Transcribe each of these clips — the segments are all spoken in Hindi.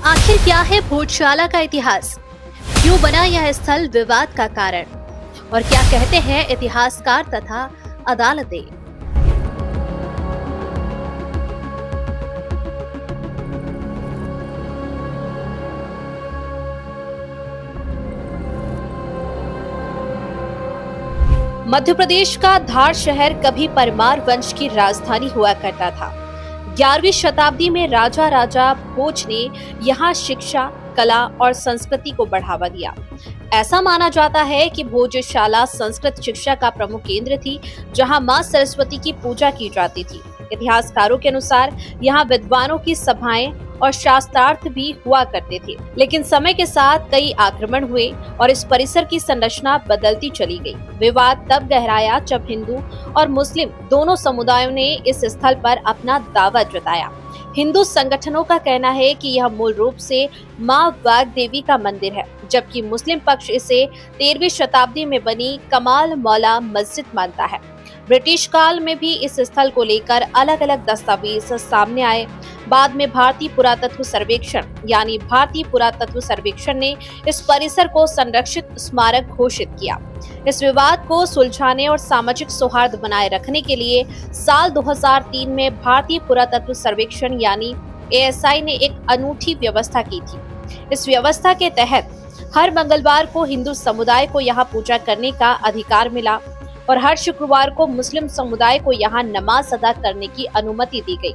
आखिर क्या है भोजशाला का इतिहास? क्यों बना यह स्थल विवाद का कारण? और क्या कहते हैं इतिहासकार तथा अदालतें? मध्य प्रदेश का धार शहर कभी परमार वंश की राजधानी हुआ करता था। 11वीं शताब्दी में राजा भोज ने यहाँ शिक्षा, कला और संस्कृति को बढ़ावा दिया। ऐसा माना जाता है कि भोजशाला संस्कृत शिक्षा का प्रमुख केंद्र थी, जहां मां सरस्वती की पूजा की जाती थी। इतिहासकारों के अनुसार यहाँ विद्वानों की सभाएं और शास्त्रार्थ भी हुआ करते थे, लेकिन समय के साथ कई आक्रमण हुए और इस परिसर की संरचना बदलती चली गई। विवाद तब गहराया जब हिंदू और मुस्लिम दोनों समुदायों ने इस स्थल पर अपना दावा जताया। हिंदू संगठनों का कहना है कि यह मूल रूप से मां वाग्देवी का मंदिर है, जबकि मुस्लिम पक्ष इसे 13वीं शताब्दी में बनी कमाल मौला मस्जिद मानता है। ब्रिटिश काल में भी इस स्थल को लेकर अलग अलग दस्तावेज सामने आए। बाद में भारतीय पुरातत्व सर्वेक्षण ने इस परिसर को संरक्षित स्मारक घोषित किया। इस विवाद को सुलझाने और सामाजिक सौहार्द बनाए रखने के लिए साल 2003 में भारतीय पुरातत्व सर्वेक्षण यानी ASI ने एक अनूठी व्यवस्था की थी। इस व्यवस्था के तहत हर मंगलवार को हिंदू समुदाय को यहाँ पूजा करने का अधिकार मिला और हर शुक्रवार को मुस्लिम समुदाय को यहाँ नमाज अदा करने की अनुमति दी गई।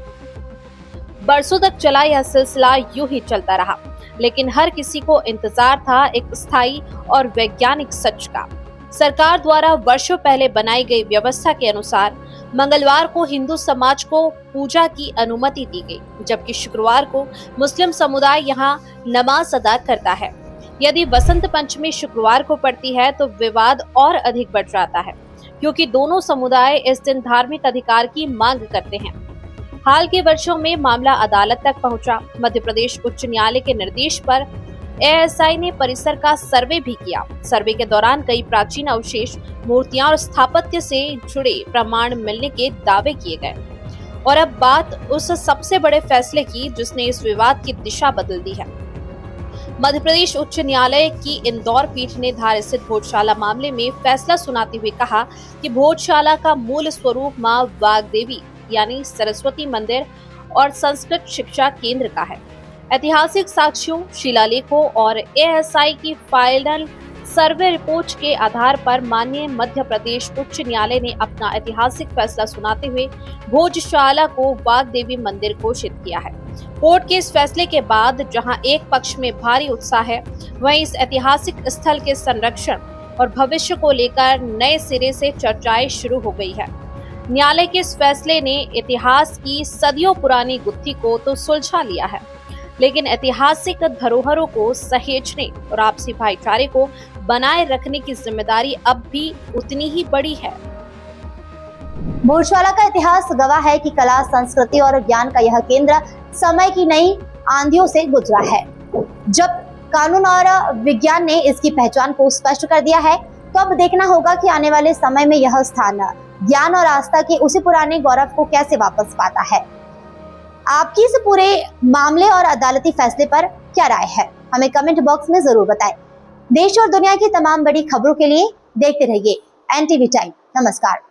बरसों तक चला यह सिलसिला यूं ही चलता रहा, लेकिन हर किसी को इंतजार था एक स्थायी और वैज्ञानिक सच का। सरकार द्वारा वर्षों पहले बनाई गई व्यवस्था के अनुसार मंगलवार को हिंदू समाज को पूजा की अनुमति दी गई, जबकि शुक्रवार को मुस्लिम समुदाय यहाँ नमाज अदा करता है। यदि बसंत पंचमी शुक्रवार को पड़ती है तो विवाद और अधिक बढ़ जाता है, क्योंकि दोनों समुदाय इस दिन धार्मिक अधिकार की मांग करते हैं। हाल के वर्षों में मामला अदालत तक पहुंचा। मध्य प्रदेश उच्च न्यायालय के निर्देश पर ASI ने परिसर का सर्वे भी किया। सर्वे के दौरान कई प्राचीन अवशेष, मूर्तियां और स्थापत्य से जुड़े प्रमाण मिलने के दावे किए गए। और अब बात उस सबसे बड़े फैसले की जिसने इस विवाद की दिशा बदल दी है। मध्य प्रदेश उच्च न्यायालय की इंदौर पीठ ने धार स्थित भोजशाला मामले में फैसला सुनाते हुए कहा कि भोजशाला का मूल स्वरूप मां वाग्देवी यानी सरस्वती मंदिर और संस्कृत शिक्षा केंद्र का है। ऐतिहासिक साक्ष्यों, शिलालेखों और ASI की फाइनल सर्वे रिपोर्ट के आधार पर माननीय मध्य प्रदेश उच्च न्यायालय ने अपना ऐतिहासिक फैसला सुनाते हुए भोजशाला को वाग्देवी मंदिर घोषित किया है। कोर्ट के इस फैसले के बाद जहां एक पक्ष में भारी उत्साह है, वहीं इस ऐतिहासिक स्थल के संरक्षण और भविष्य को लेकर नए सिरे से चर्चाएं शुरू हो गई है। न्यायालय के इस फैसले ने इतिहास की सदियों पुरानी गुत्थी को तो सुलझा लिया है, लेकिन ऐतिहासिक धरोहरों को सहेजने और आपसी भाईचारे को बनाए रखने की जिम्मेदारी अब भी उतनी ही बड़ी है। भोजशाला का इतिहास गवाह है कि कला, संस्कृति और ज्ञान का यह केंद्र समय की नई आंधियों से गुजरा है। जब कानून और विज्ञान ने इसकी पहचान को स्पष्ट कर दिया है, तो अब देखना होगा कि आने वाले समय में यह स्थान ज्ञान और आस्था के उसी पुराने गौरव को कैसे वापस पाता है। आपकी इस पूरे मामले और अदालती फैसले पर क्या राय है, हमें कमेंट बॉक्स में जरूर बताएं। देश और दुनिया की तमाम बड़ी खबरों के लिए देखते रहिए एनटीवी टाइम। नमस्कार।